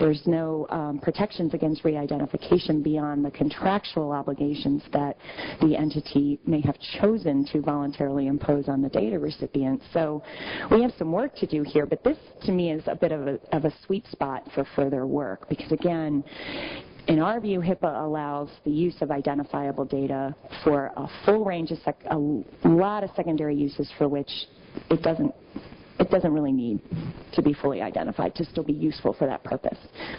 There's no protections against re-identification beyond the contractual obligations that the entity may have chosen to voluntarily impose on the data recipient. So we have some work to do here, but this to me is a bit of a sweet spot for further work, because again, in our view, HIPAA allows the use of identifiable data for a full range of a lot of secondary uses for which it doesn't really need to be fully identified to still be useful for that purpose.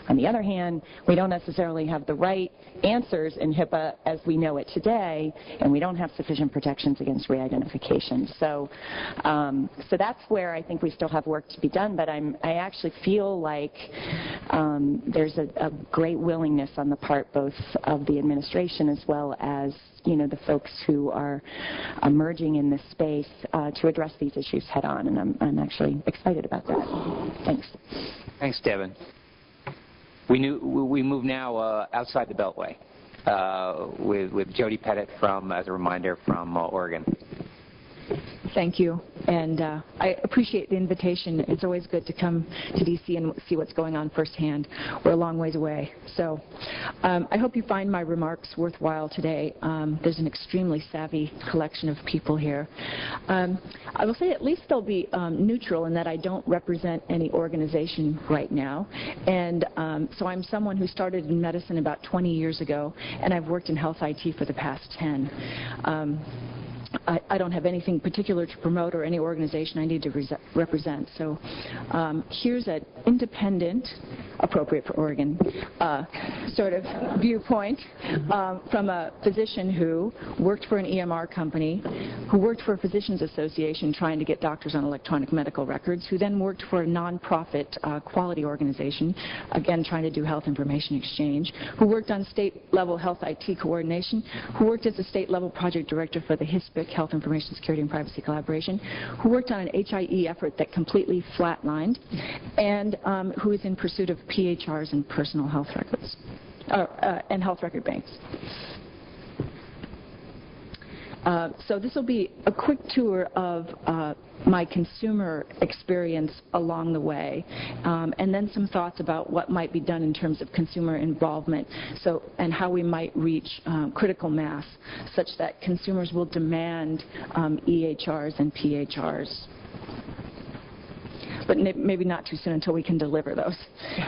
On the other hand, we don't necessarily have the right answers in HIPAA as we know it today, and we don't have sufficient protections against re-identification. So that's where I think we still have work to be done, but I actually feel like there's a great willingness on the part both of the administration as well as the folks who are emerging in this space to address these issues head on, and I'm actually excited about that. Thanks. Thanks, Deven. We move now outside the Beltway with Jody Pettit as a reminder, from Oregon. Thank you, and I appreciate the invitation. It's always good to come to D.C. and see what's going on firsthand. We're a long ways away. So I hope you find my remarks worthwhile today. There's an extremely savvy collection of people here. I will say at least they'll be neutral in that I don't represent any organization right now. And so I'm someone who started in medicine about 20 years ago, and I've worked in health IT for the past 10. I don't have anything particular to promote or any organization I need to represent. So here's an independent, appropriate for Oregon, sort of viewpoint from a physician who worked for an EMR company, who worked for a physicians association trying to get doctors on electronic medical records, who then worked for a nonprofit quality organization, again trying to do health information exchange, who worked on state-level health IT coordination, who worked as a state-level project director for the HITSP, Health Information Security and Privacy Collaboration, who worked on an HIE effort that completely flatlined, and who is in pursuit of PHRs and personal health records, and health record banks. So this will be a quick tour of my consumer experience along the way, and then some thoughts about what might be done in terms of consumer involvement, and how we might reach critical mass such that consumers will demand EHRs and PHRs. But maybe not too soon until we can deliver those.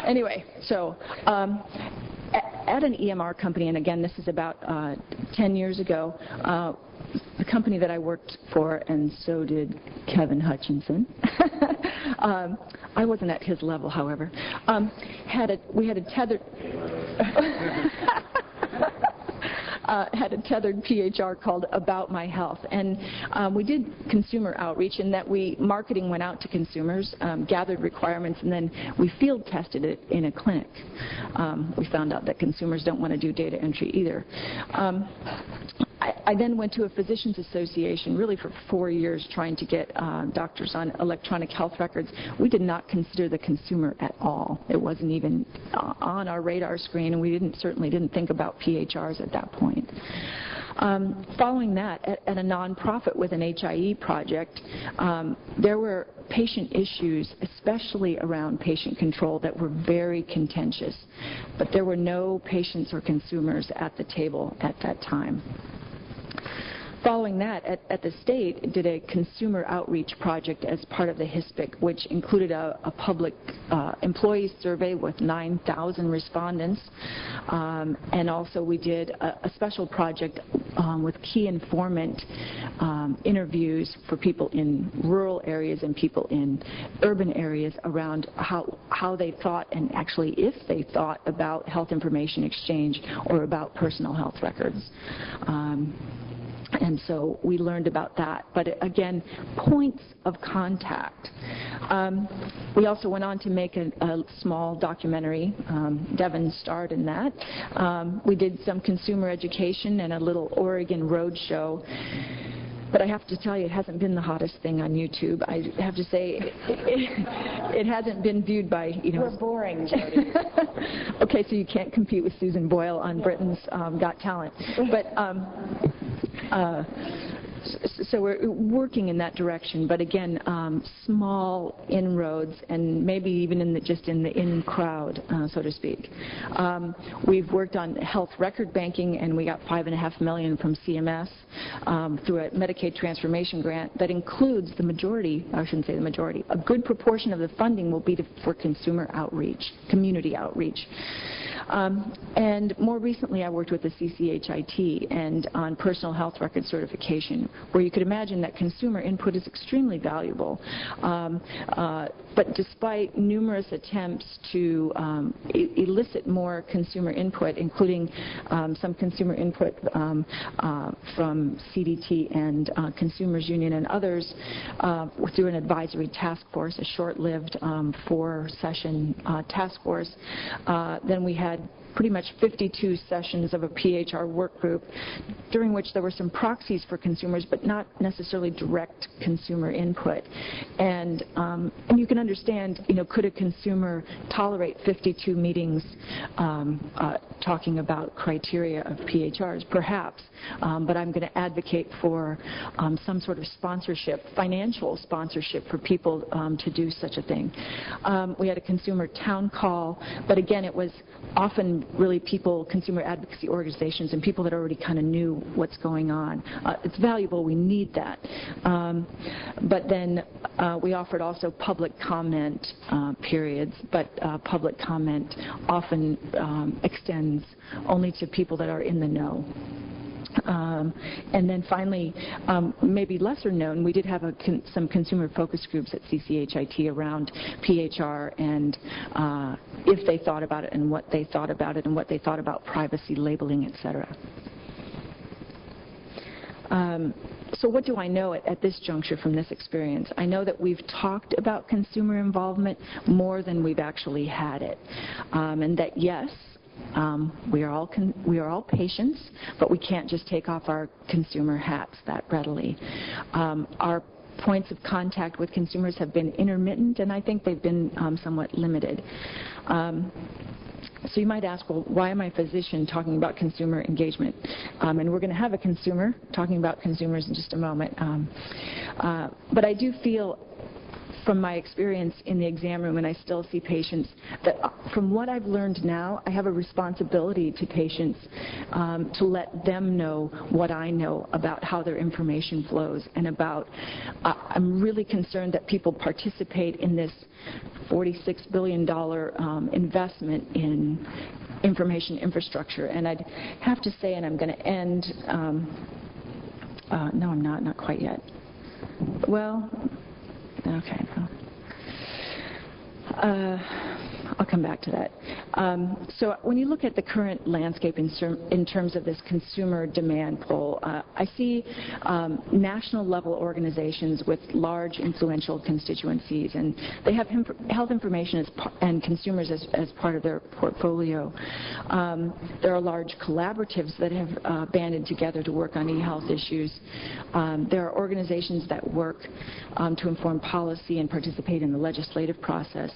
Anyway, so at an EMR company, and again, this is about 10 years ago, the company that I worked for, and so did Kevin Hutchinson. I wasn't at his level, however. We had a tethered had a tethered PHR called About My Health, and we did consumer outreach in that marketing went out to consumers, gathered requirements, and then we field tested it in a clinic. We found out that consumers don't want to do data entry either. I then went to a physicians association really for 4 years trying to get doctors on electronic health records. We did not consider the consumer at all. It wasn't even on our radar screen, and we certainly didn't think about PHRs at that point. Following that, at a nonprofit with an HIE project, there were patient issues, especially around patient control, that were very contentious. But there were no patients or consumers at the table at that time. Following that, at the state, did a consumer outreach project as part of the HISPIC, which included a public employee survey with 9,000 respondents. And also we did a special project with key informant interviews for people in rural areas and people in urban areas around how they thought, and actually if they thought, about health information exchange or about personal health records. And so we learned about that. But again, points of contact. We also went on to make a small documentary. Deven starred in that. We did some consumer education and a little Oregon road show. But I have to tell you, it hasn't been the hottest thing on YouTube. I have to say, it hasn't been viewed by, We're boring, Jody. Okay, so you can't compete with Susan Boyle on Britain's Got Talent. But So we're working in that direction, but again, small inroads, and maybe even just in the in-crowd, so to speak. We've worked on health record banking, and we got $5.5 million from CMS through a Medicaid transformation grant that includes the majority, I shouldn't say the majority, a good proportion of the funding will be for consumer outreach, community outreach. And more recently, I worked with the CCHIT and on personal health record certification, where you could imagine that consumer input is extremely valuable. But despite numerous attempts to elicit more consumer input, including some consumer input from CDT and Consumers Union and others, through an advisory task force, a short-lived 4-session task force, then we had pretty much 52 sessions of a PHR work group, during which there were some proxies for consumers, but not necessarily direct consumer input. And you can understand, could a consumer tolerate 52 meetings talking about criteria of PHRs? Perhaps, but I'm going to advocate for some sort of sponsorship, financial sponsorship for people to do such a thing. We had a consumer town call, but again, it was often really people, consumer advocacy organizations, and people that already kind of knew what's going on. It's valuable. We need that. But then we offered also public comment periods, but public comment often extends only to people that are in the know. And then finally, maybe lesser known, we did have some consumer focus groups at CCHIT around PHR and if they thought about it and what they thought about it and what they thought about privacy, labeling, etc. So what do I know at this juncture from this experience? I know that we've talked about consumer involvement more than we've actually had it, and that yes, we are all patients, but we can't just take off our consumer hats that readily. Our points of contact with consumers have been intermittent, and I think they've been somewhat limited. So you might ask, well, why am I a physician talking about consumer engagement? And we're going to have a consumer talking about consumers in just a moment. But I do feel, from my experience in the exam room, and I still see patients, that from what I've learned now, I have a responsibility to patients to let them know what I know about how their information flows and about, I'm really concerned that people participate in this $46 billion investment in information infrastructure. And I'd have to say, and I'm going to end, no, I'm not quite yet. Well, okay. I'll come back to that. So when you look at the current landscape in terms of this consumer demand pull, I see national level organizations with large influential constituencies, and they have health information and consumers as part of their portfolio. There are large collaboratives that have banded together to work on e-health issues. There are organizations that work to inform policy and participate in the legislative process.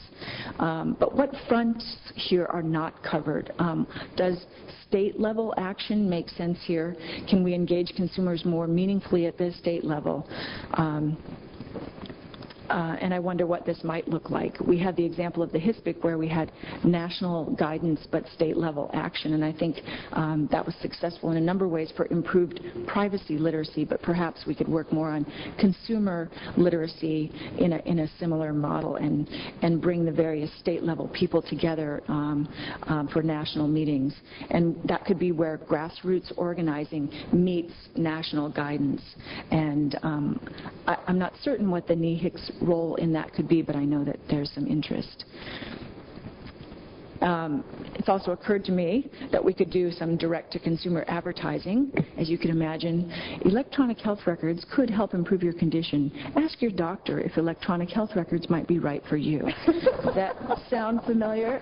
But what fronts here are not covered? Does state-level action make sense here? Can we engage consumers more meaningfully at the state level? And I wonder what this might look like. We had the example of the HITSP where we had national guidance but state-level action, and I think that was successful in a number of ways for improved privacy literacy, but perhaps we could work more on consumer literacy in a similar model and bring the various state-level people together for national meetings. And that could be where grassroots organizing meets national guidance. And I'm not certain what the NEHIC's role in that could be, but I know that there's some interest. It's also occurred to me that we could do some direct-to-consumer advertising. As you can imagine, electronic health records could help improve your condition. Ask your doctor if electronic health records might be right for you. Does that sound familiar?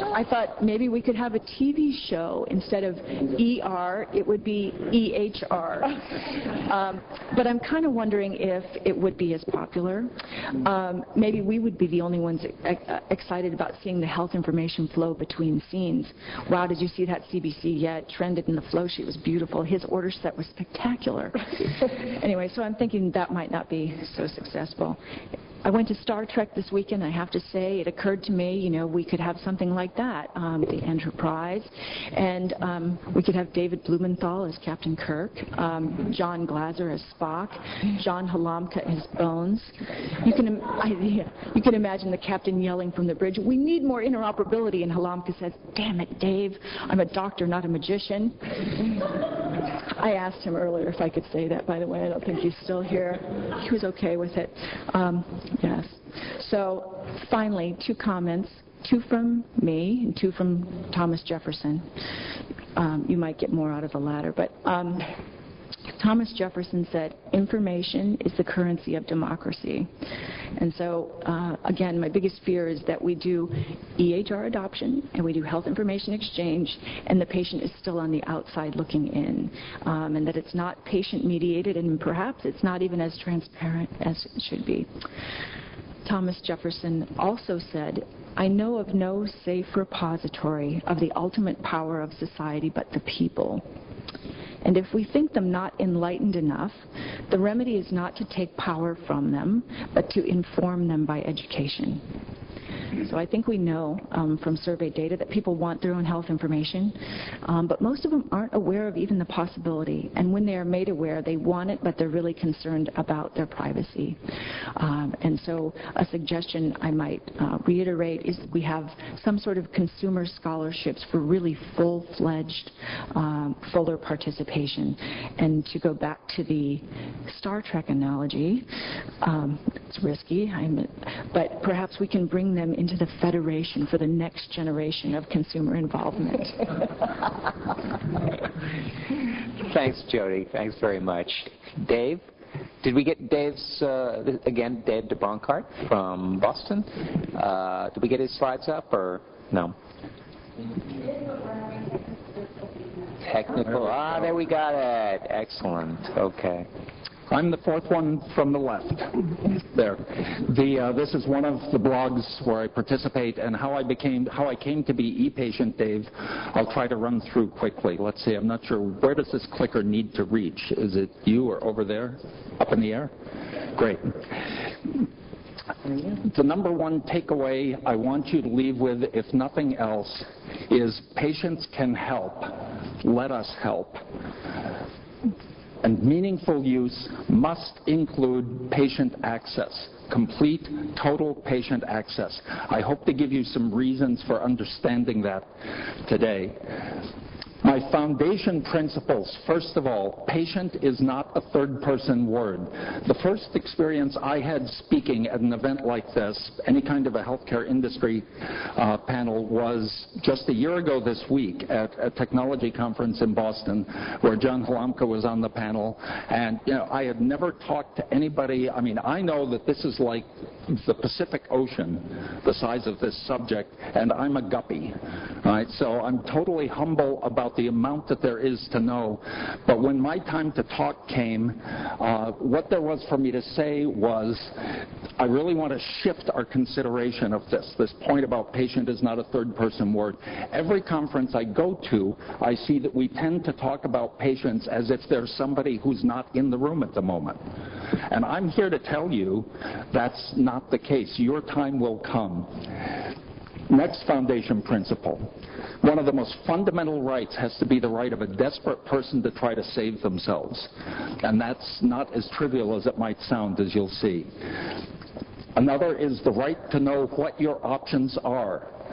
I thought maybe we could have a TV show. Instead of ER, it would be EHR. But I'm kind of wondering if it would be as popular. Maybe we would be the only ones excited about seeing the health information flow between scenes. Wow, did you see that CBC? Yeah, it trended in the flow sheet. It was beautiful. His order set was spectacular. Anyway, so I'm thinking that might not be so successful. I went to Star Trek this weekend. I have to say, it occurred to me, you know, we could have something like that, the Enterprise, and we could have David Blumenthal as Captain Kirk, John Glaser as Spock, John Halamka as Bones. You can imagine the captain yelling from the bridge, "We need more interoperability," and Halamka says, "Damn it, Dave, I'm a doctor, not a magician." I asked him earlier if I could say that, by the way. I don't think he's still here. He was okay with it. Yes. So finally, 2 comments, 2 from me and 2 from Thomas Jefferson. You might get more out of the latter, but Thomas Jefferson said, "Information is the currency of democracy." And so, again, my biggest fear is that we do EHR adoption and we do health information exchange, and the patient is still on the outside looking in, and that it's not patient-mediated, and perhaps it's not even as transparent as it should be. Thomas Jefferson also said, "I know of no safe repository of the ultimate power of society but the people. And if we think them not enlightened enough, the remedy is not to take power from them, but to inform them by education." So I think we know from survey data that people want their own health information, but most of them aren't aware of even the possibility. And when they are made aware, they want it, but they're really concerned about their privacy. And so a suggestion I might reiterate is we have some sort of consumer scholarships for really full-fledged, fuller participation. And to go back to the Star Trek analogy, it's risky, but perhaps we can bring them into the Federation for the next generation of consumer involvement. Thanks, Jody. Thanks very much. Dave? Did we get Dave's, again, Dave deBronkart from Boston? Did we get his slides up, or no? Technical. There we got it. Excellent. Okay. I'm the 4th one from the left. There. This is one of the blogs where I participate, and how I came to be e-patient, Dave, I'll try to run through quickly. Let's see, I'm not sure, where does this clicker need to reach? Is it you or over there? Up in the air? Great. The number 1 takeaway I want you to leave with, if nothing else, is patients can help. Let us help. And meaningful use must include patient access, complete, total patient access. I hope to give you some reasons for understanding that today. My foundation principles, first of all, patient is not a third-person word. The first experience I had speaking at an event like this, any kind of a healthcare industry panel, was just a year ago this week at a technology conference in Boston where John Halamka was on the panel. And, you know, I had never talked to anybody. I mean, I know that this is like the Pacific Ocean, the size of this subject, and I'm a guppy, right? So I'm totally humble about the amount that there is to know. But when my time to talk came, what there was for me to say was, I really want to shift our consideration of this point about patient is not a third-person word. Every conference I go to, I see that we tend to talk about patients as if there's somebody who's not in the room at the moment. And I'm here to tell you that's not the case. Your time will come. Next foundation principle. One of the most fundamental rights has to be the right of a desperate person to try to save themselves. And that's not as trivial as it might sound, as you'll see. Another is the right to know what your options are.